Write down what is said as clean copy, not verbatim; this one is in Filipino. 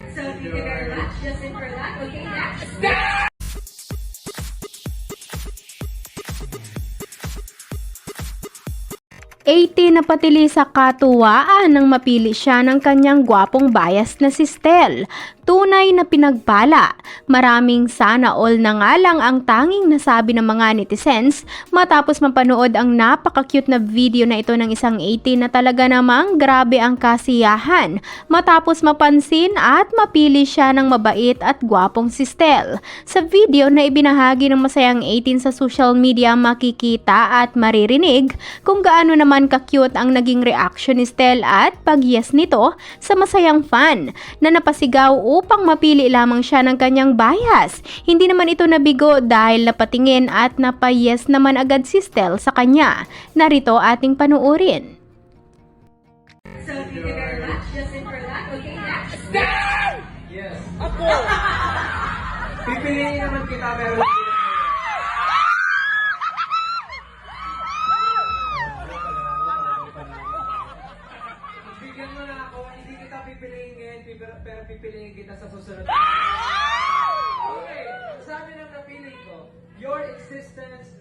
So thank you very much, Justin, for that. Okay, next. 80 na patili sa katuwaan nang mapili siya ng kanyang gwapong bias na si Stel. Tunay na pinagpala. Maraming sana all na nga lang ang tanging nasabi ng mga netizens matapos mapanood ang napaka-cute na video na ito ng isang 80 na talaga namang grabe ang kasiyahan matapos mapansin at mapili siya ng mabait at gwapong si Stel. Sa video na ibinahagi ng masayang 18 sa social media makikita at maririnig kung gaano naman ka-cute ang naging reaction ni Stel at pag-yes nito sa masayang fan na napasigaw upang mapili lamang siya ng kanyang bias. Hindi naman ito nabigo dahil napatingin at napa-yes naman agad si Stel sa kanya. Narito ating panuorin. So thank you very much, Justin, for that. Okay, next. Yes. Ako! Pipiliin naman kita pero bigyan mo na ako, hindi kita pipiliin ngayon, pero pipiliin kita sa susunod. Okay, sabi ng napili ko, your existence